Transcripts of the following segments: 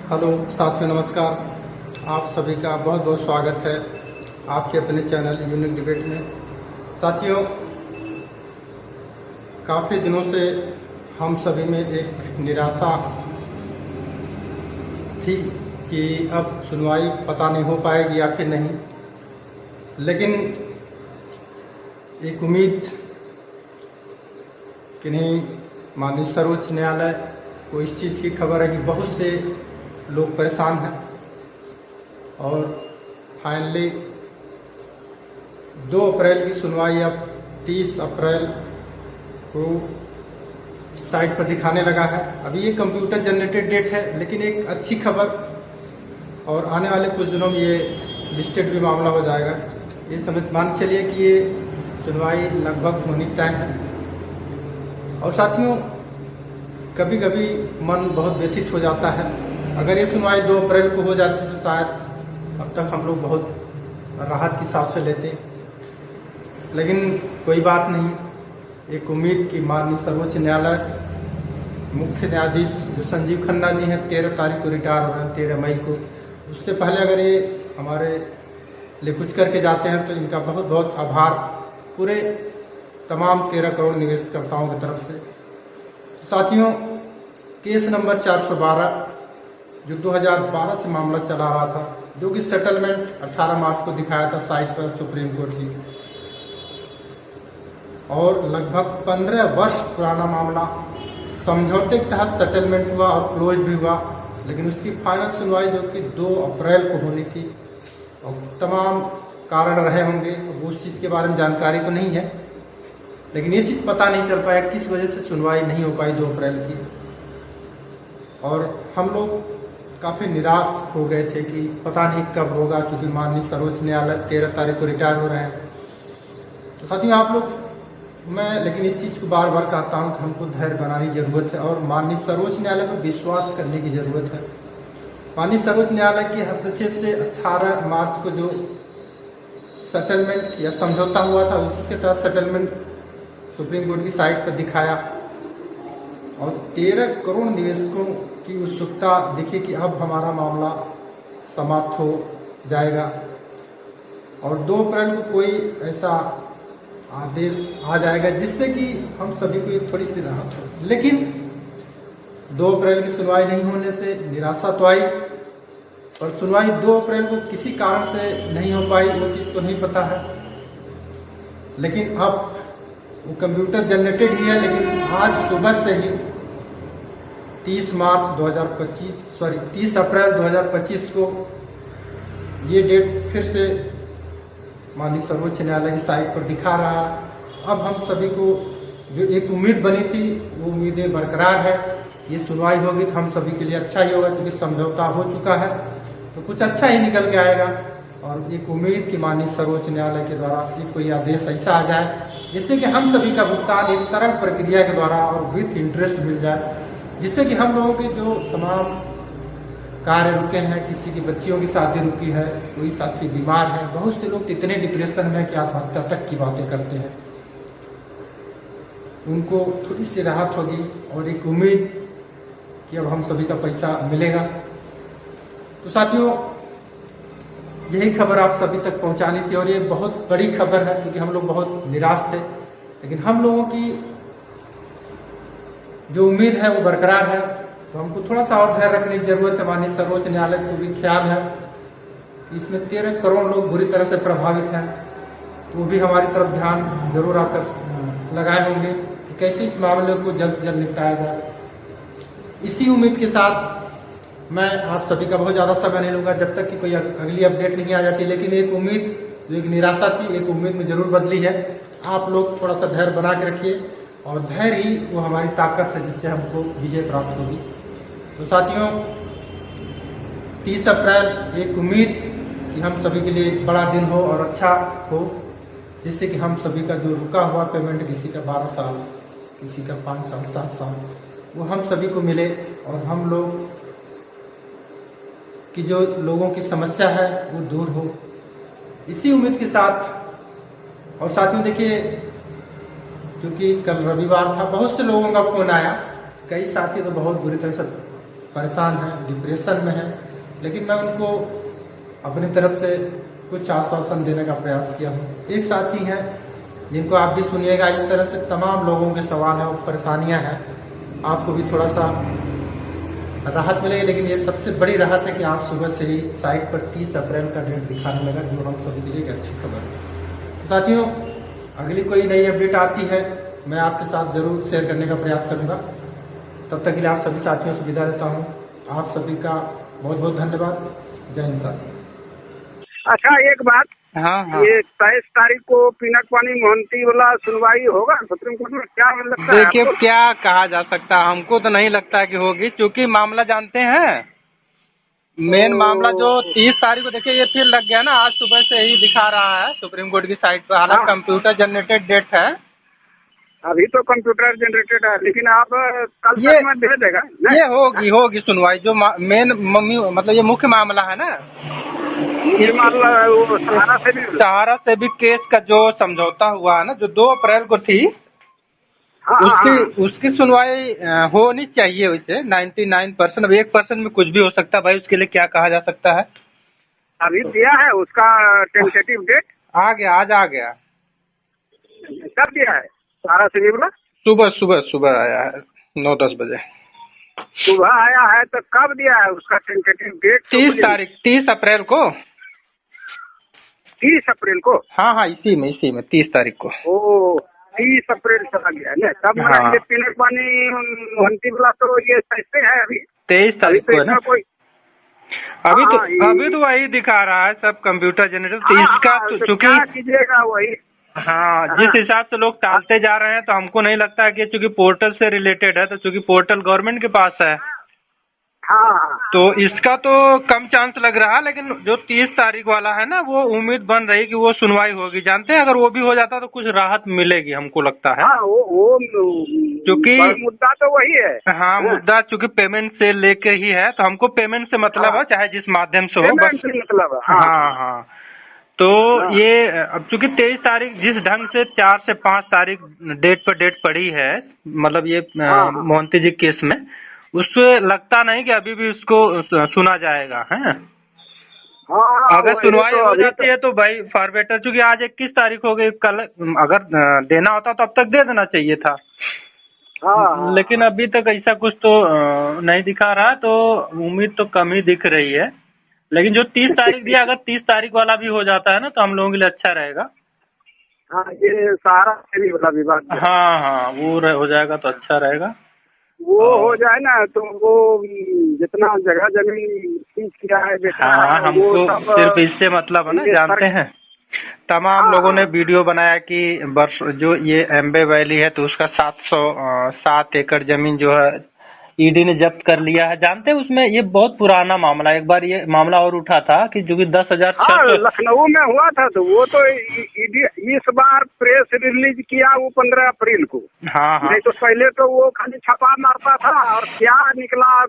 Hello साथियों, नमस्कार। आप सभी का बहुत बहुत स्वागत है आपके अपने चैनल यूनिक डिबेट में। साथियों, काफ़ी दिनों से हम सभी में एक निराशा थी कि अब सुनवाई पता नहीं हो पाएगी या फिर नहीं, लेकिन एक उम्मीद कि नहीं, माननीय सर्वोच्च न्यायालय को इस चीज़ की खबर है कि बहुत से लोग परेशान हैं और फाइनली 2 अप्रैल की सुनवाई अब 30 अप्रैल को साइट पर दिखाने लगा है। अभी ये कंप्यूटर जनरेटेड डेट है, लेकिन एक अच्छी खबर, और आने वाले कुछ दिनों में ये लिस्टेड भी मामला हो जाएगा। ये समझ मान चलिए कि ये सुनवाई लगभग होनी तय है। और साथियों, कभी कभी मन बहुत व्यथित हो जाता है। अगर ये सुनवाई 2 अप्रैल को हो जाती तो शायद अब तक हम लोग बहुत राहत की सांसें लेते, लेकिन कोई बात नहीं। एक उम्मीद की माननीय सर्वोच्च न्यायालय मुख्य न्यायाधीश जो संजीव खन्ना जी हैं 13 तारीख को रिटायर हो रहे हैं, 13 मई को। उससे पहले अगर ये हमारे लिए कुछ करके जाते हैं तो इनका बहुत बहुत आभार पूरे तमाम 13 करोड़ निवेशकर्ताओं की तरफ से। साथियों, केस नंबर 412 जो 2012 से मामला चला रहा था, जो कि सेटलमेंट 18 मार्च को दिखाया था साइट पर सुप्रीम कोर्ट की, और लगभग 15 वर्ष पुराना मामला समझौते के तहत सेटलमेंट हुआ और क्लोज भी हुआ, लेकिन उसकी फाइनल सुनवाई जो कि 2 अप्रैल को होनी थी, और तमाम कारण रहे होंगे, उस चीज़ के बारे में जानकारी तो नहीं है, लेकिन ये चीज़ पता नहीं चल पाया किस वजह से सुनवाई नहीं हो पाई 2 अप्रैल की। और हम लोग काफ़ी निराश हो गए थे कि पता नहीं कब होगा, क्योंकि माननीय सर्वोच्च न्यायालय 13 तारीख को रिटायर हो रहे हैं। तो साथियों, आप लोग, मैं लेकिन इस चीज़ को बार बार कहता हूँ कि हमको धैर्य बनाने की ज़रूरत है और माननीय सर्वोच्च न्यायालय पर विश्वास करने की ज़रूरत है। माननीय सर्वोच्च न्यायालय के हस्तक्षेप से 18 मार्च को जो सेटलमेंट या समझौता हुआ था, उसके तहत सेटलमेंट सुप्रीम कोर्ट की साइट पर दिखाया और 13 करोड़ निवेशकों की उत्सुकता दिखी कि अब हमारा मामला समाप्त हो जाएगा और 2 अप्रैल को कोई ऐसा आदेश आ जाएगा जिससे कि हम सभी को एक थोड़ी सी राहत हो। लेकिन 2 अप्रैल की सुनवाई नहीं होने से निराशा तो आई, और सुनवाई 2 अप्रैल को किसी कारण से नहीं हो पाई, वो चीज़ तो नहीं पता है। लेकिन अब वो कंप्यूटर जनरेटेड ही है, लेकिन आज सुबह से ही 30 अप्रैल 2025 को ये डेट फिर से माननीय सर्वोच्च न्यायालय की साइट पर दिखा रहा है। अब हम सभी को जो एक उम्मीद बनी थी, वो उम्मीदें बरकरार है। ये सुनवाई होगी तो हम सभी के लिए अच्छा ही होगा, क्योंकि समझौता हो चुका है तो कुछ अच्छा ही निकल के आएगा। और एक उम्मीद की माननीय सर्वोच्च न्यायालय के द्वारा एक कोई आदेश ऐसा आ जाए जिससे कि हम सभी का भुगतान एक सरल प्रक्रिया के द्वारा और विथ इंटरेस्ट मिल जाए, जिससे कि हम लोगों के जो तमाम कार्य रुके हैं, किसी की बच्चियों की शादी रुकी है, कोई साथी बीमार है, बहुत से लोग इतने डिप्रेशन में कि आत्महत्या तक की बातें करते हैं, उनको थोड़ी सी राहत होगी और एक उम्मीद कि अब हम सभी का पैसा मिलेगा। तो साथियों, यही खबर आप सभी तक पहुंचानी थी, और ये बहुत बड़ी खबर है क्योंकि हम लोग बहुत निराश थे, लेकिन हम लोगों की जो उम्मीद है वो बरकरार है। तो हमको थोड़ा सा और धैर्य रखने की जरूरत है। माननीय सर्वोच्च न्यायालय को भी ख्याल है इसमें 13 करोड़ लोग बुरी तरह से प्रभावित हैं, तो वो भी हमारी तरफ ध्यान जरूर आकर लगाए होंगे कि कैसे इस मामले को जल्द से जल्द निपटाया जाए। इसी उम्मीद के साथ मैं आप सभी का बहुत ज़्यादा समय नहीं लूँगा जब तक कि कोई अगली अपडेट नहीं आ जाती, लेकिन एक उम्मीद जो एक निराशा थी, एक उम्मीद में जरूर बदली है। आप लोग थोड़ा सा धैर्य बना के रखिए, और धैर्य ही वो हमारी ताकत है जिससे हमको विजय प्राप्त होगी। तो साथियों, 30 अप्रैल एक उम्मीद कि हम सभी के लिए एक बड़ा दिन हो और अच्छा हो, जिससे कि हम सभी का जो रुका हुआ पेमेंट, किसी का 12 साल, किसी का 5 साल, 7 साल, वो हम सभी को मिले, और हम लोग की जो लोगों की समस्या है वो दूर हो, इसी उम्मीद के साथ। और साथियों देखिए, क्योंकि कल रविवार था, बहुत से लोगों का फोन आया, कई साथी तो बहुत बुरी तरह से परेशान हैं, डिप्रेशन में हैं, लेकिन मैं उनको अपनी तरफ से कुछ आश्वासन देने का प्रयास किया हूँ। एक साथी हैं जिनको आप भी सुनिएगा, इस तरह से तमाम लोगों के सवाल हैं और परेशानियां हैं, आपको भी थोड़ा सा राहत मिलेगी। लेकिन ये सबसे बड़ी राहत है कि आज सुबह से ही साइट पर 30 अप्रैल का डेट दिखाने लगा, जो हम सभी के लिए एक अच्छी खबर है। तो साथियों, अगली कोई नई अपडेट आती है मैं आपके साथ जरूर शेयर करने का प्रयास करूंगा। तब तक के लिए आप सभी साथियों से विदा लेता हूं। आप सभी का बहुत बहुत धन्यवाद। जय हिंद साथियों। अच्छा, एक बात, हाँ। ये 23 तारीख को पिनक पानी मोहंती वाला सुनवाई होगा सुप्रीम कोर्ट में, क्या लगता है देखिए, आपको? क्या कहा जा सकता है, हमको तो नहीं लगता कि होगी, क्योंकि मामला जानते हैं, मेन मामला जो 30 तारीख को, देखिए ये फिर लग गया ना, आज सुबह से ही दिखा रहा है सुप्रीम कोर्ट की साइट पर। हालांकि हाँ। कंप्यूटर जनरेटेड डेट है, अभी तो कंप्यूटर जनरेटेड है, लेकिन आप कल ये तक में दे देगा नहीं? ये होगी सुनवाई। जो मेन मतलब ये मुख्य मामला है ना, ये मामला वो सहारा से भी केस का जो समझौता हुआ है ना, जो 2 अप्रैल को थी, हाँ, उसकी सुनवाई होनी चाहिए। वैसे 99%, अब 1% में कुछ भी हो सकता है भाई, उसके लिए क्या कहा जा सकता है। अभी दिया है उसका टेंटेटिव डेट, आ गया, आज आ गया, कब दिया है सहारा से बोला? सुबह आया है 9-10 बजे। सुबह आया है तो कब दिया है उसका टेंटेटिव डेट? 30 अप्रैल को। 30 अप्रैल को? हाँ, इसी में 30 तारीख को। ओ, 30 अप्रैल चला गया ना, तब हाँ। ये पिनक पानी मोहंती वाला तो ये कैसे है अभी? 23 तारीख को है ना। कोई अभी तो वही दिखा रहा है सब कंप्यूटर जनरेटर। तो इसका तो चूंकि क्या कीजिएगा वही। हाँ, जिस हिसाब से लोग टालते जा रहे हैं, तो हमको नहीं लगता है कि चूंकि पोर्टल से रिलेटेड है, तो चूंकि पोर्टल गवर्नमेंट के पास है, हाँ, तो इसका तो कम चांस लग रहा है। लेकिन जो 30 तारीख वाला है ना, वो उम्मीद बन रही कि वो सुनवाई होगी। जानते हैं, अगर वो भी हो जाता तो कुछ राहत मिलेगी, हमको लगता है। हाँ, वो क्योंकि मुद्दा तो वही है। हाँ, मुद्दा चूंकि पेमेंट से लेके ही है, तो हमको पेमेंट से मतलब है, चाहे जिस माध्यम से हो, बस मतलब। हाँ। तो ये अब चूंकि 23 तारीख जिस ढंग से 4 से 5 तारीख डेट पर डेट पड़ी है, मतलब ये मोहंती जी केस में, उससे लगता नहीं कि अभी भी उसको सुना जाएगा है। अगर सुनवाई हो जाती है तो भाई फॉर बेटर, चूंकि आज 21 तारीख हो गई, कल अगर देना होता तो अब तक दे देना चाहिए था। लेकिन अभी तक ऐसा कुछ तो नहीं दिखा रहा, तो उम्मीद तो कम ही दिख रही है। लेकिन जो 30 तारीख दिया, अगर 30 तारीख वाला भी हो जाता है ना, तो हम लोगों के लिए अच्छा रहेगा। हाँ, ये सहारा से वाला विवाद। हाँ, वो हो जाएगा तो अच्छा रहेगा। वो हो जाए ना, तो वो जितना जगह जमीन सीज किया है, हाँ, हमको सिर्फ इससे मतलब है ना, जानते हैं तमाम लोगों ने वीडियो बनाया कि वर्ष जो ये एम्बे वैली है, तो उसका 707 एकड़ जमीन जो है ईडी ने जब्त कर लिया है। जानते हैं, उसमें ये बहुत पुराना मामला, एक बार ये मामला और उठा था कि जो कि 10,600 लखनऊ में हुआ था, तो वो तो ईडी इस बार प्रेस रिलीज किया वो 15 अप्रैल को। हाँ। नहीं तो पहले तो वो खाली छापा मारता था, और क्या निकला,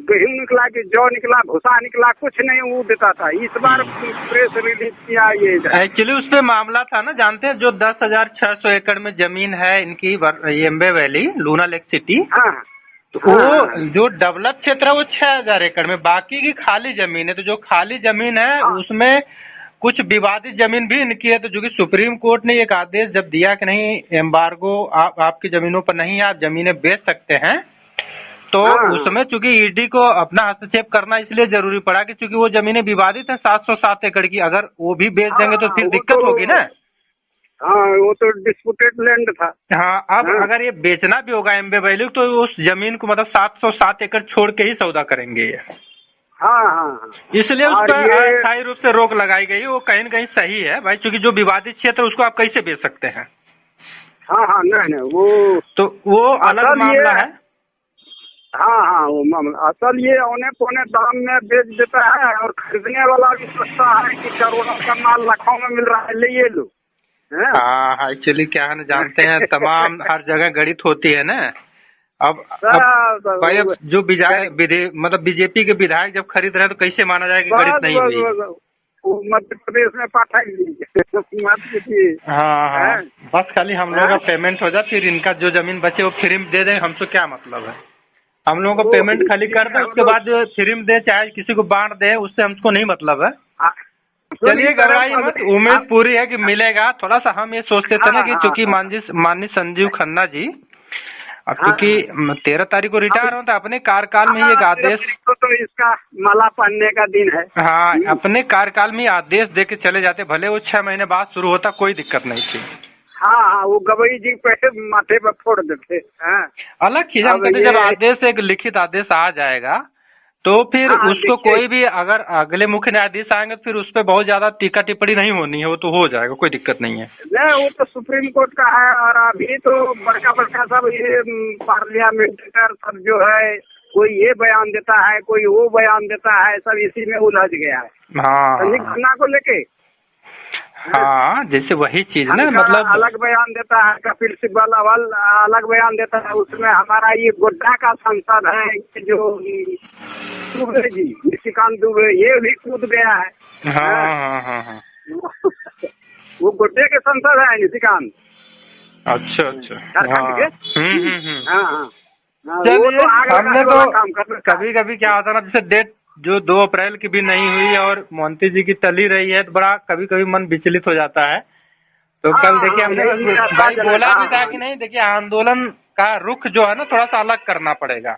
गेहूं निकला कि जौ निकला, भूसा निकला, कुछ नहीं वो देता था। इस बार प्रेस रिलीज किया ये। एक्चुअली उसमें मामला था ना, जानते हैं, जो 10,600 एकड़ में जमीन है इनकी, एम्बे वैली, लूना लेक सिटी। तो वो जो डेवलप क्षेत्र है वो 6,000 एकड़ में, बाकी की खाली जमीन है। तो जो खाली जमीन है उसमें कुछ विवादित जमीन भी इनकी है। तो जो कि सुप्रीम कोर्ट ने एक आदेश जब दिया कि नहीं, एम्बार्गो आपकी जमीनों पर नहीं, आप जमीनें बेच सकते हैं, तो उसमें चूंकि ईडी को अपना हस्तक्षेप करना इसलिए जरूरी पड़ा कि चूंकि वो जमीनें विवादित है 707 एकड़ की, अगर वो भी बेच देंगे तो फिर दिक्कत होगी ना। हाँ, वो तो डिस्प्यूटेड लैंड था। हाँ, अब अगर ये बेचना भी होगा एम्बे वैली, तो उस जमीन को मतलब 707 एकड़ छोड़ के ही सौदा करेंगे ये। हाँ। इसलिए उस पर अस्थायी रूप से रोक लगाई गई। वो कहीं न कहीं सही है भाई, क्योंकि जो विवादित क्षेत्र उसको आप कैसे बेच सकते हैं। हाँ, नहीं, वो अलग मामला है। हाँ, वो मामला असल ये औने पौने दाम में बेच देता है, और खरीदने वाला भी सोचता है कि करोड़ों का माल लाखों में मिल रहा है, ले ये लो। हाँ, एक्चुअली क्या है ना, जानते हैं तमाम हर जगह गणित होती है ना। अब भाई, अब जो मतलब बीजेपी के विधायक जब खरीद रहे हैं, तो कैसे माना जाए कि गणित नहीं हुई। मध्य प्रदेश में हाँ, बस खाली हम लोग का पेमेंट हो जाए, फिर इनका जो जमीन बचे वो फ्री में दे दें, हमसे क्या मतलब है। हम लोगों को पेमेंट खाली कर दे, उसके बाद फ्री में दे चाहे किसी को बांट दे, उससे हमको नहीं मतलब है। चलिए घबराइए मत, उम्मीद पूरी है कि मिलेगा। थोड़ा सा हम ये सोचते थे ना कि चूंकि माननीय संजीव खन्ना जी अब क्योंकि 13 तारीख को रिटायर होता है, अपने कार्यकाल में ही एक आदेश तो इसका माला पहनने का दिन है। हाँ, अपने कार्यकाल में आदेश दे के चले जाते, भले वो 6 महीने बाद शुरू होता, कोई दिक्कत नहीं थी। हाँ, वो गवई जी पे माथे पर फोड़ देते। हाँ, अलग चीज हम कहते, जब आदेश एक लिखित आदेश आ जाएगा तो फिर उसको कोई भी अगर अगले मुख्य न्यायाधीश आएंगे तो फिर उस पर बहुत ज्यादा टीका टिप्पणी नहीं होनी है, वो तो हो जाएगा, कोई दिक्कत नहीं है। नहीं, वो तो सुप्रीम कोर्ट का है। और अभी तो बड़का सब ये पार्लियामेंटर सब जो है, कोई ये बयान देता है, कोई वो बयान देता है, सब इसी में उलझ गया है। हाँ, संजीव खन्ना को लेके हाँ, जैसे वही चीज ना, मतलब अलग बयान देता है, कपिल सिब्बल अलग बयान देता है। उसमें हमारा ये गोड्डा का सांसद है जो दुबे जी, निशिकांत दुबे, ये भी कूद गया है। हाँ। वो गोड्डे के सांसद है निशिकांत। अच्छा। झारखंड के। हाँ। चलिए, हमने तो कभी क्या होता ना, जैसे डेट जो 2 अप्रैल की भी नहीं हुई और मोहंती जी की टली रही है, तो बड़ा कभी मन विचलित हो जाता है। तो कल देखिए हमने भाई बोला भी था कि नहीं, देखिए आंदोलन का रुख जो है ना थोड़ा सा अलग करना पड़ेगा।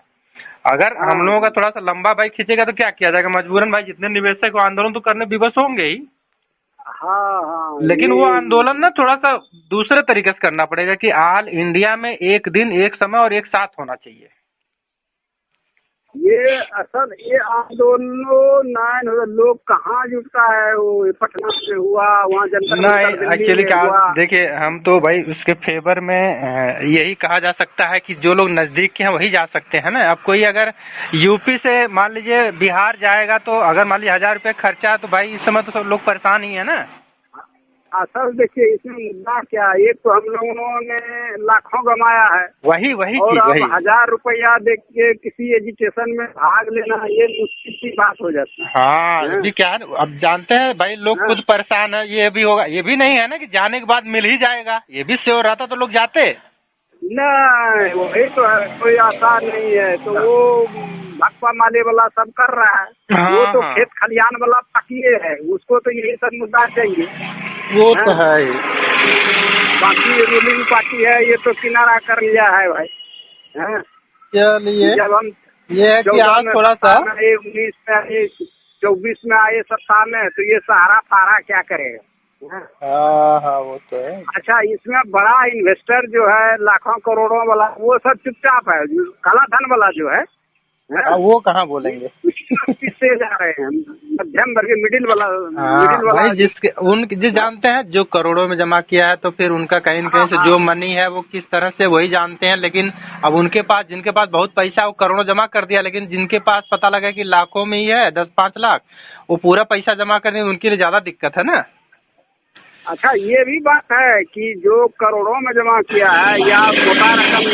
अगर हम लोगों का थोड़ा सा लंबा भाई खींचेगा तो क्या किया जाएगा, मजबूरन भाई जितने निवेशक आंदोलन तो करने विवश होंगे ही। हाँ, लेकिन वो आंदोलन ना थोड़ा सा दूसरे तरीके से करना पड़ेगा कि ऑल इंडिया में एक दिन, एक समय और एक साथ होना चाहिए। ये असल ये आंदोलन लोग कहाँ जुटता है, वो पटना से हुआ, वहाँ जनता नहीं, एक्चुअली क्या देखिए, हम तो भाई उसके फेवर में यही कहा जा सकता है कि जो लोग नजदीक के हैं वही जा सकते हैं ना। अब कोई अगर यूपी से मान लीजिए बिहार जाएगा तो अगर मान लीजिए 1000 रुपये खर्चा है तो भाई इस समय तो सब लोग परेशान ही है ना। असल देखिए इसमें मुद्दा क्या है, ये तो हम लोगों ने लाखों गमाया है, वही और चीज, वही 1000 रुपया देख के किसी एजुकेशन में भाग लेना ये मुश्किल की बात हो जाती है। हाँ, अभी क्या है, अब जानते हैं भाई लोग खुद परेशान है, ये भी होगा, ये भी नहीं है ना कि जाने के बाद मिल ही जाएगा, ये भी श्योर रहता तो लोग जाते। नहीं, वही तो है, कोई आसान नहीं है। तो वो भाकपा माले वाला सब कर रहा है। वो तो खेत खलियान वाला पकिए है, उसको तो यही सब मुद्दा चाहिए। वो तो है, बाकी रूलिंग पार्टी है, ये तो किनारा कर लिया है भाई। चलिए, जब हम ये है कि आज थोड़ा सा 19 में आए, 24 में आए सत्ता में, तो ये सहारा फारा क्या करेगा। हाँ, वो तो है। अच्छा, इसमें बड़ा इन्वेस्टर जो है लाखों करोड़ों वाला, वो सब चुपचाप है। काला धन वाला जो है वो कहाँ बोलेंगे, किससे जा रहे हैं, मध्यम वर्ग मिडिल वाला भाई जिस जानते हैं जो करोड़ों में जमा किया है, तो फिर उनका कहीं न कहीं से जो मनी है वो किस तरह से वही जानते हैं। लेकिन अब उनके पास, जिनके पास बहुत पैसा, वो करोड़ों जमा कर दिया, लेकिन जिनके पास पता लगा कि लाखों में ही है, 10-5 लाख, वो पूरा पैसा जमा करने में उनके लिए ज्यादा दिक्कत है ना। अच्छा, ये भी बात है कि जो करोड़ों में जमा किया है या मोटा रकम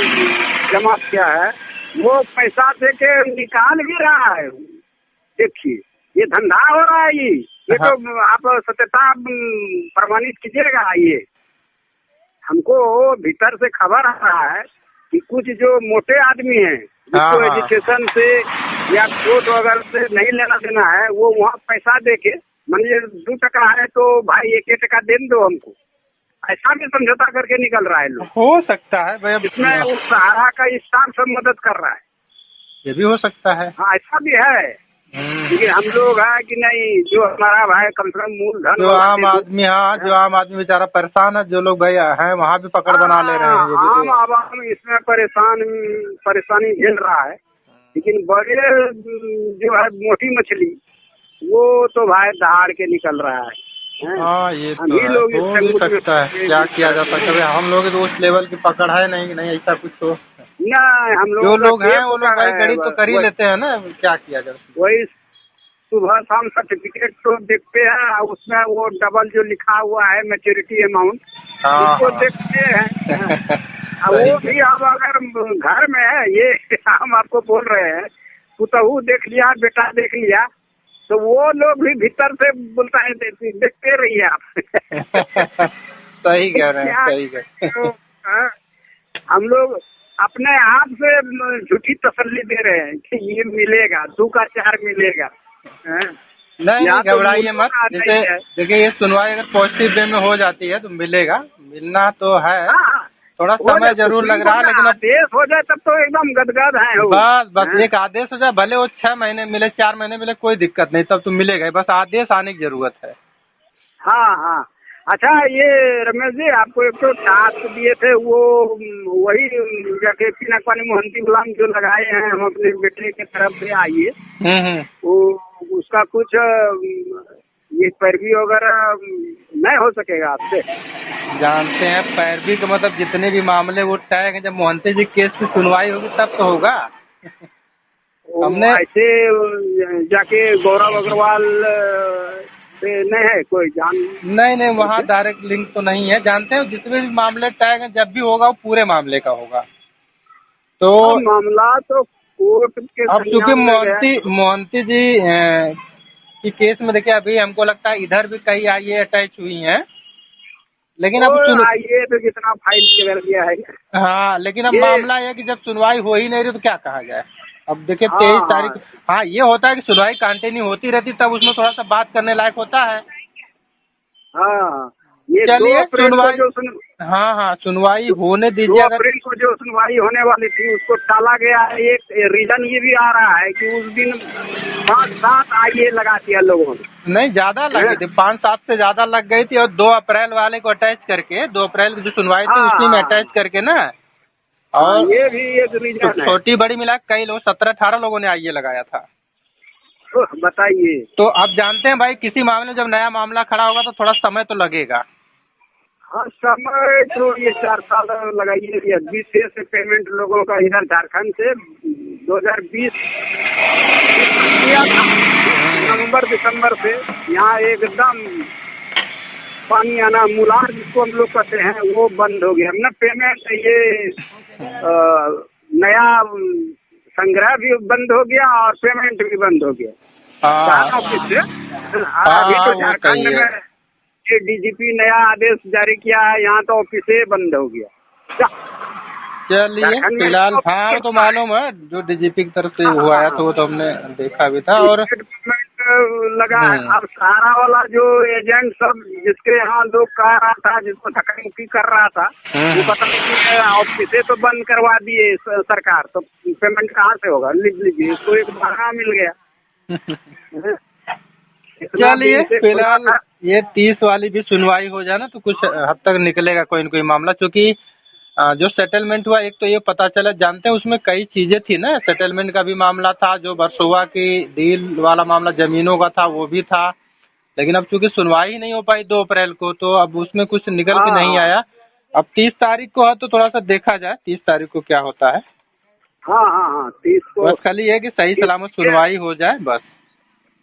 जमा किया है, वो पैसा दे के निकाल भी रहा है। देखिए, ये धंधा हो रहा है। ये तो आप सत्यता प्रमाणित कीजिएगा। ये हमको भीतर से खबर आ रहा है कि कुछ जो मोटे आदमी हैं, जिसको एजुकेशन से या कोर्ट वगैरह से नहीं लेना देना है, वो वहाँ पैसा दे के, मान लीजिए 2 टका है तो भाई 1 टका दे दो हमको, ऐसा भी समझौता करके निकल रहा है लोग। हो सकता है भाई, इसमें उस सहारा का स्टाफ सब मदद कर रहा है। ये भी हो सकता है। हाँ, ऐसा भी है। लेकिन हम लोग है कि नहीं, जो हमारा भाई कम से कम मूलधन, जो आम आदमी, जो आम आदमी बेचारा परेशान है, जो लोग भाई हैं वहाँ भी पकड़ बना ले रहे हैं। आम आवाम इसमें परेशानी झेल रहा है। लेकिन बड़े जो है मोटी मछली, वो तो भाई दहाड़ के निकल रहा है। हाँ, ये तो हो भी सकता है, क्या किया जा सकता है। हम लोग तो उस लेवल की पकड़ है नहीं ऐसा कुछ तो नहीं। हम लोग जो लोग हैं वो लोग भाई गरीब तो कर ही लेते हैं ना, क्या किया जाए। वही सुबह शाम सर्टिफिकेट तो देखते हैं, उसमें वो डबल जो लिखा हुआ है मैच्योरिटी अमाउंट, उसको देखते हैं। वो भी अब अगर घर में है, ये हम आपको बोल रहे हैं, पुतहू देख लिया, बेटा देख लिया, तो वो लोग भी भीतर से बोलता है देखते रहिए आप। सही कह रहे हैं, सही कह। हम लोग अपने आप से झूठी तसल्ली दे रहे हैं कि ये मिलेगा, 2 का 4 मिलेगा। नहीं घबराइए मत। जैसे है। देखिए ये सुनवाई अगर पॉजिटिव वे में हो जाती है तो मिलेगा, मिलना तो है। थोड़ा समय जरूर लग रहा है, लेकिन अब आदेश हो जाए तब तो एकदम गदगद है। बस एक आदेश हो जाए, भले वो 6 महीने मिले 4 महीने मिले कोई दिक्कत नहीं, तब तो मिलेगा। बस आदेश आने की जरूरत है। हाँ। अच्छा ये रमेश जी, आपको एक तो टास्क दिए थे, वो वही जाके पिनक पानी मोहंती गुलाम जो लगाए हैं हम अपने बेटे के तरफ से आइए, वो उसका कुछ ये पैरवी वगैरह नहीं हो सकेगा आपसे? जानते हैं पैरवी का मतलब जितने भी मामले वो टैग हैं, जब मोहंती जी केस की सुनवाई होगी तब तो होगा। हमने ऐसे जाके गौरव अग्रवाल से नहीं है कोई जान? नहीं वहाँ डायरेक्ट लिंक तो नहीं है। जानते हैं जितने भी मामले टैग हैं जब भी होगा वो पूरे मामले का होगा। तो मामला तो कोर्ट के अब चूंकि मोहंती जी की केस में देखिए अभी हमको लगता है इधर भी कई आईए अटैच हुई हैं, लेकिन अब आईए तो कितना फाइल कर दिया है। हाँ, लेकिन अब मामला है कि जब सुनवाई हो ही नहीं रही तो क्या कहा जाए। अब देखिए 23 तारीख। हाँ ये होता है कि सुनवाई कंटिन्यू होती रहती तब उसमें थोड़ा सा बात करने लायक होता है। हाँ ये चलिए सुनवाई हाँ सुनवाई होने दीजिए। 2 अप्रैल को जो सुनवाई होने वाली थी उसको टाला गया है। एक रीजन ये भी आ रहा है कि उस दिन 5-7 आईए लगा दिया लोगों ने। नहीं ज्यादा लगी थी, 5-7 से ज्यादा लग गई थी। और 2 अप्रैल वाले को अटैच करके 2 अप्रैल की जो सुनवाई थी उसी में अटैच करके ना। और ये भी एक रीजन है। छोटी बड़ी मिला कई लोग 17-18 लोगों ने आईए लगाया था। बताइए। तो अब जानते हैं भाई किसी मामले में जब नया मामला खड़ा होगा तो थोड़ा समय तो लगेगा। हाँ समय तो ये 4 साल लगाइए। 20 से पेमेंट लोगों का इधर झारखंड से 2020 किया था, नवंबर दिसंबर से यहाँ एकदम पानी आना, मुलार जिसको हम लोग कहते हैं, वो बंद हो गया। हमने पेमेंट ये नया संग्रह भी बंद हो गया और पेमेंट भी बंद हो गया। ऑफिस से अभी तो झारखंड में डीजीपी नया आदेश जारी किया है, यहाँ तो ऑफिस बंद हो गया। चलिए फिलहाल हाँ तो मालूम है जो डीजीपी की तरफ से हुआ है तो वो तो हमने देखा भी था। और लगा है अब सारा वाला जो एजेंट सब जिसके यहाँ लोग कह रहा था, जिसको धक्का मुक्की कर रहा था, वो पता नहीं ऑफिस तो बंद करवा दिए सरकार, तो पेमेंट कहाँ से होगा? लीजिए इसको एक बहाना मिल गया। चलिए फिलहाल ये 30 वाली भी सुनवाई हो जाए ना तो कुछ हद तक निकलेगा कोई न कोई मामला। क्योंकि जो सेटलमेंट हुआ एक तो ये पता चला, जानते हैं उसमें कई चीजें थी ना। सेटलमेंट का भी मामला था, जो वर्सोवा की डील वाला मामला जमीनों का था वो भी था। लेकिन अब चूंकि सुनवाई ही नहीं हो पाई 2 अप्रैल को तो अब उसमें कुछ निकल के नहीं आया। अब 30 तारीख को है तो थोड़ा सा देखा जाए 30 तारीख को क्या होता है। हाँ 30 को बस खाली ये कि सही सलामत सुनवाई हो जाए बस।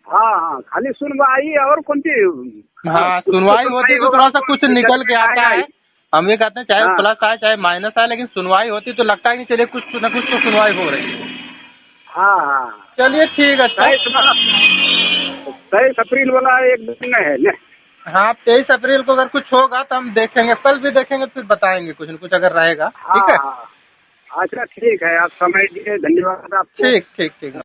हाँ खाली सुनवाई और कौन सी? हाँ सुनवाई होती तो थोड़ा सा कुछ निकल के आता है। हम ये कहते हैं चाहे प्लस आए चाहे माइनस आए, लेकिन सुनवाई होती तो लगता है कि चलिए कुछ न कुछ तो सुनवाई हो रही है। हाँ चलिए ठीक है। 23 अप्रैल वाला एक दिन है ना? हाँ 23 अप्रैल को अगर कुछ होगा तो हम देखेंगे, कल भी देखेंगे तो बताएंगे कुछ न कुछ अगर रहेगा। ठीक है अच्छा ठीक है, आप समय दिए, धन्यवाद आपको। ठीक।